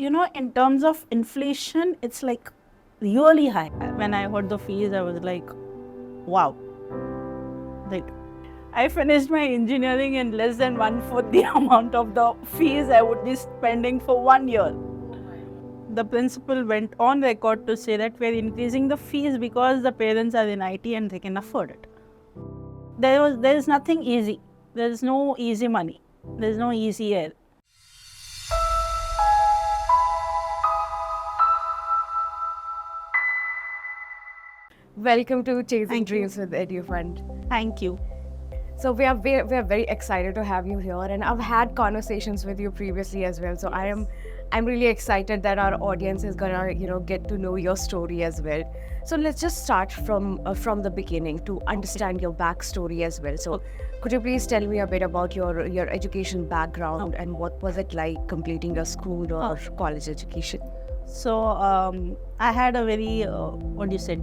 in terms of inflation, it's like really high. When I heard the fees, I was like, wow. Like, I finished my engineering in less than 1/4 the amount of the fees I would be spending for 1 year. The principal went on record to say that we're increasing the fees because the parents are in IT and they can afford it. There is nothing easy. There is no easy money. There is no easy air. Welcome to Chasing Dreams with EduFund. Thank you. So we are very excited to have you here, and I've had conversations with you previously as well. So I'm really excited that our audience is gonna get to know your story as well. So let's just start from the beginning to understand your backstory as well. So could you please tell me a bit about your education background and what was it like completing your school or college education? So I had a very,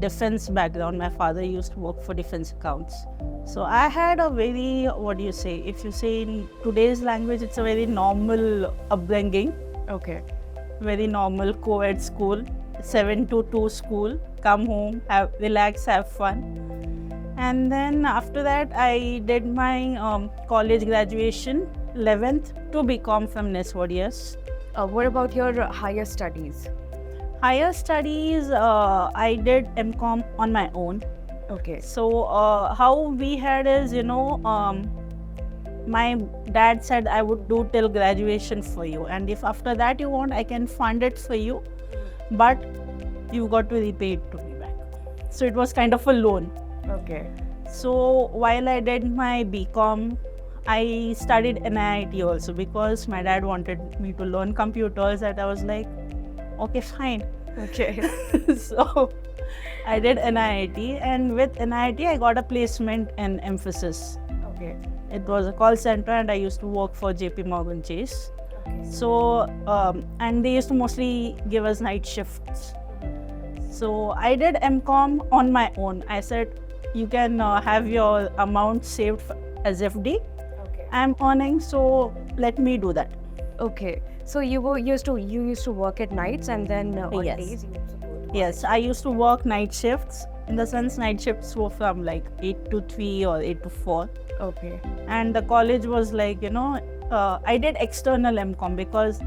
defense background. My father used to work for defense accounts. So I had a very, if you say in today's language, it's a very normal upbringing. Okay. Very normal co-ed school, 7 to 2 school, come home, relax, have fun. And then after that, I did my college graduation, 11th to BCom from NESWODS. What about your higher studies? Higher studies, I did MCom on my own. Okay. So how we had is, my dad said I would do till graduation for you, and if after that you want, I can fund it for you, but you got to repay it to me back. So it was kind of a loan. Okay. So while I did my BCom, I studied NIIT also because my dad wanted me to learn computers, and I was like, okay, fine. Okay. So I did NIIT, and with NIIT I got a placement in Emphasis. Okay. It was a call center, and I used to work for JP Morgan Chase. Okay. So and they used to mostly give us night shifts. So I did MCom on my own. I said, you can have your amount saved as FD. Okay. I'm earning, so let me do that. Okay. So you used to work at nights, and then on Yes. days you used to go to Yes, I used to work night shifts. In the sense, night shifts were from like 8 to 3 or 8 to 4. Okay. And the college was like, I did external MCom because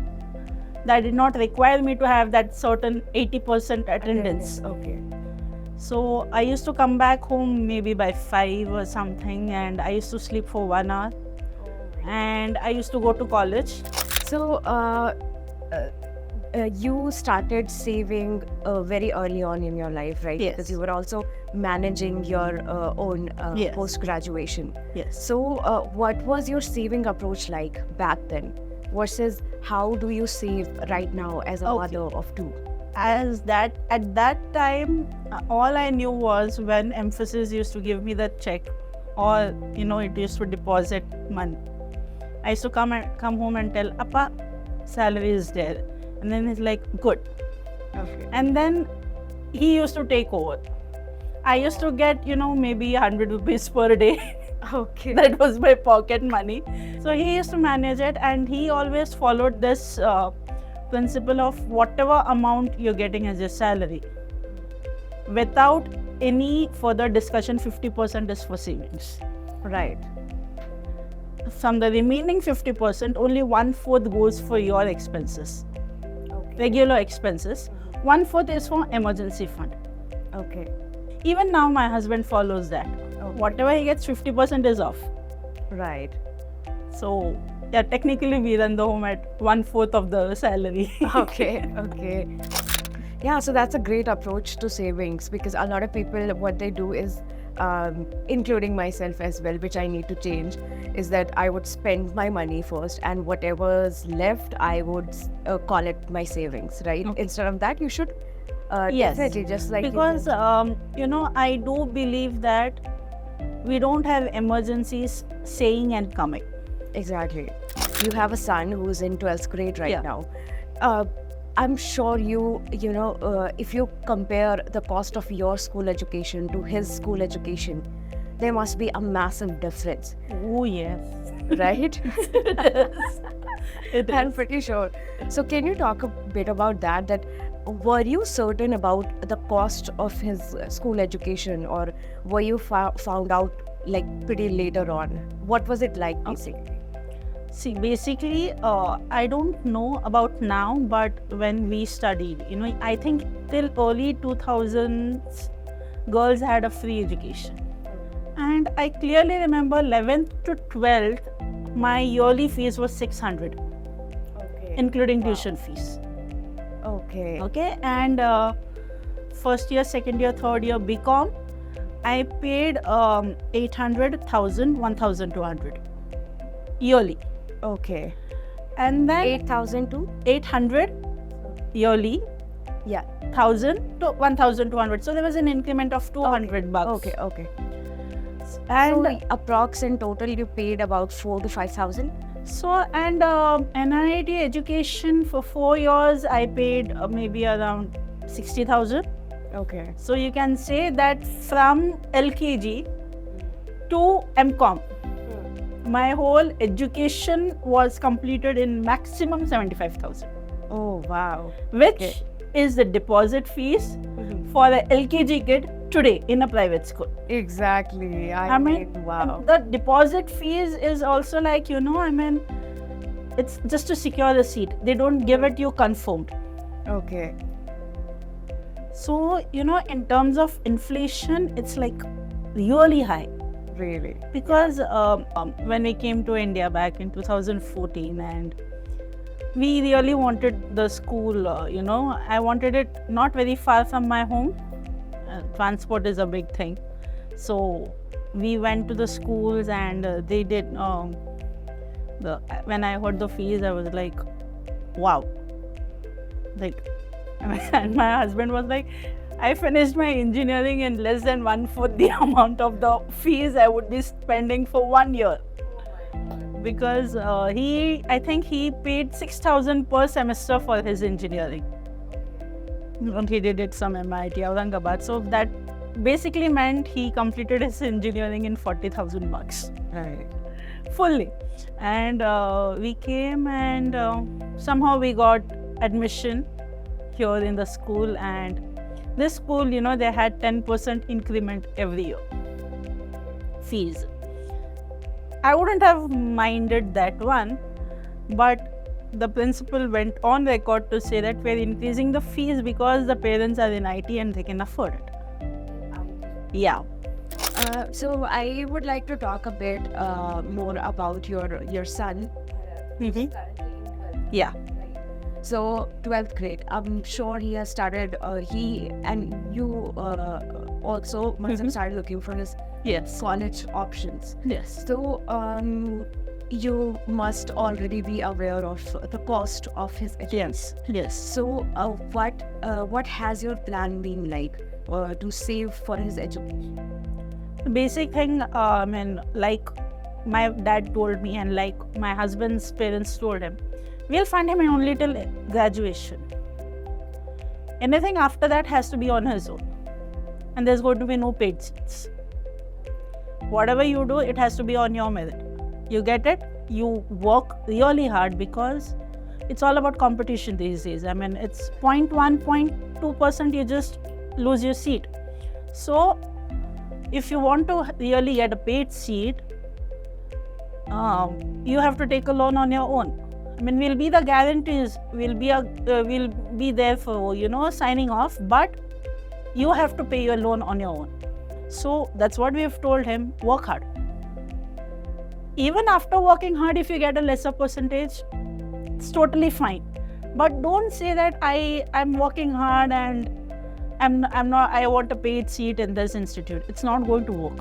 that did not require me to have that certain 80% attendance. Okay. So I used to come back home maybe by 5 or something, and I used to sleep for 1 hour. And I used to go to college. So you started saving very early on in your life, right? Yes. Because you were also managing your own Yes. post-graduation. Yes. So what was your saving approach like back then versus how do you save right now as a mother of 2? At that time, all I knew was when Emphasis used to give me the check, or it used to deposit money. I used to come home and tell Appa, salary is there, and then he's like, good. Okay. And then he used to take over. I used to get maybe 100 rupees per day. Okay. That was my pocket money. So he used to manage it, and he always followed this principle of whatever amount you're getting as your salary, without any further discussion, 50% is for savings. Right. From the remaining 50%, only 1/4 goes for your expenses, Okay. regular expenses. 1/4 is for emergency fund. Okay. Even now, my husband follows that. Okay. Whatever he gets, 50% is off. Right. So, yeah, technically we run the home at 1/4 of the salary. Okay. Okay. Yeah, so that's a great approach to savings, because a lot of people, what they do is, including myself as well, which I need to change, is that I would spend my money first, and whatever's left, I would call it my savings, right? Okay. Instead of that, you should Yes, definitely, just like you because said. I do believe that we don't have emergencies saying and coming. Exactly. You have a son who's in 12th grade right Yeah. now. I'm sure if you compare the cost of your school education to his school education, there must be a massive difference, Oh yes. right? I'm is. pretty sure. So can you talk a bit about that? That were you certain about the cost of his school education, or were you found out like pretty later on? What was it like, basically? See, basically, I don't know about now, but when we studied, I think till early 2000s, girls had a free education. And I clearly remember 11th to 12th, my yearly fees was 600, Okay. including tuition fees. Okay. Okay, and first year, second year, third year BCom, I paid 800, 1000, 1200 yearly. Okay. And then 8,000 to 800 yearly, yeah. 1000 to 1200. So there was an increment of 200 bucks. Okay. Okay. And So approx in total you paid about 4 to 5,000. NIT education for 4 years I paid maybe around 60,000. Okay. So you can say that from LKG to MCom, my whole education was completed in maximum 75,000, Oh wow. which Okay. is the deposit fees for the LKG kid today in a private school. Exactly. I mean, wow. the deposit fees is also like, it's just to secure the seat. They don't give it you confirmed. Okay. So, in terms of inflation, it's like really high. Really. Because when we came to India back in 2014, and we really wanted the school, I wanted it not very far from my home. Transport is a big thing. So we went to the schools, and they did, when I heard the fees, I was like, wow. Like, and my husband was like, I finished my engineering in less than 1/4 the amount of the fees I would be spending for 1 year. Because I think he paid 6,000 per semester for his engineering. And he did it some MIT Aurangabad. So that basically meant he completed his engineering in 40,000 bucks. Right. Fully. And we came, and somehow we got admission here in the school. And this school, they had 10% increment every year. Fees. I wouldn't have minded that one, but the principal went on record to say that we're increasing the fees because the parents are in IT and they can afford it. Yeah. So I would like to talk a bit more about your son. Yeah. So 12th grade. I'm sure he has started. He and you also must have started looking for his Yes. college options. Yes. So you must already be aware of the cost of his education. Yes. Yes. So what has your plan been like to save for his education? The basic thing, like my dad told me, and like my husband's parents told him, we'll fund him only till graduation. Anything after that has to be on his own. And there's going to be no paid seats. Whatever you do, it has to be on your merit. You get it? You work really hard, because it's all about competition these days. It's 0.1, 0.2%, you just lose your seat. So, if you want to really get a paid seat, you have to take a loan on your own. We'll be the guarantees, we'll be there for, signing off, but you have to pay your loan on your own. So that's what we have told him, work hard. Even after working hard, if you get a lesser percentage, it's totally fine. But don't say that I'm working hard and I want a paid seat in this institute. It's not going to work.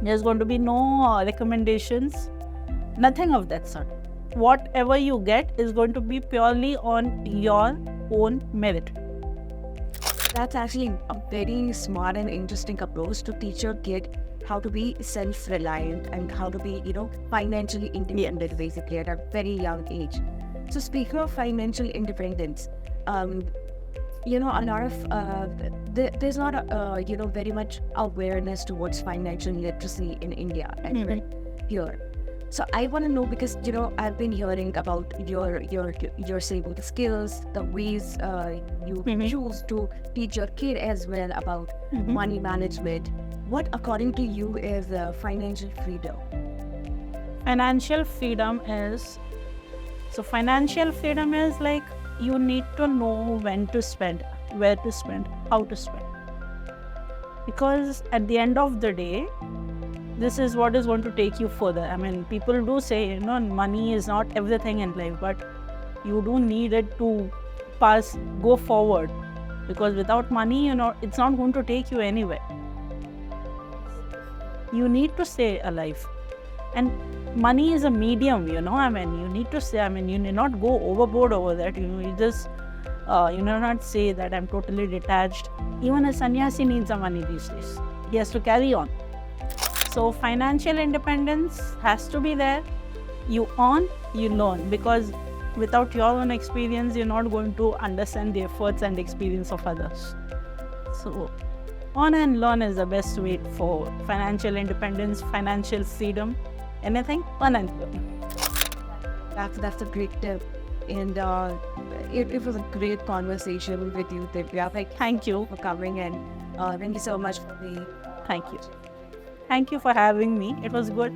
There's going to be no recommendations, nothing of that sort. Whatever you get is going to be purely on your own merit. That's actually a very smart and interesting approach to teach your kid how to be self-reliant and how to be, financially independent, basically, at a very young age. So speaking of financial independence, a lot of there's not very much awareness towards financial literacy in India and here. So I want to know, because I've been hearing about your saving skills, the ways you choose to teach your kid as well about money management. What, according to you, is financial freedom? Financial freedom is like you need to know when to spend, where to spend, how to spend. Because at the end of the day, this is what is going to take you further. I mean, people do say, money is not everything in life, but you do need it to go forward. Because without money, it's not going to take you anywhere. You need to stay alive. And money is a medium, I mean, you need to say, I mean, you need not go overboard over that. You just, not say that I'm totally detached. Even a sannyasi needs some money these days. He has to carry on. So financial independence has to be there. You earn, you learn, because without your own experience, you're not going to understand the efforts and experience of others. So earn and learn is the best way for financial independence, financial freedom, anything, earn and learn. That's a great tip. And it was a great conversation with you, Divya. Thank you for coming, and thank you so much for the. Thank you. Thank you for having me. It was good.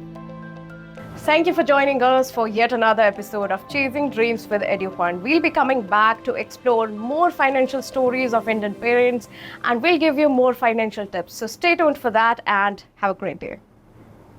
Thank you for joining us for yet another episode of Chasing Dreams with EduFund. We'll be coming back to explore more financial stories of Indian parents, and we'll give you more financial tips. So stay tuned for that and have a great day.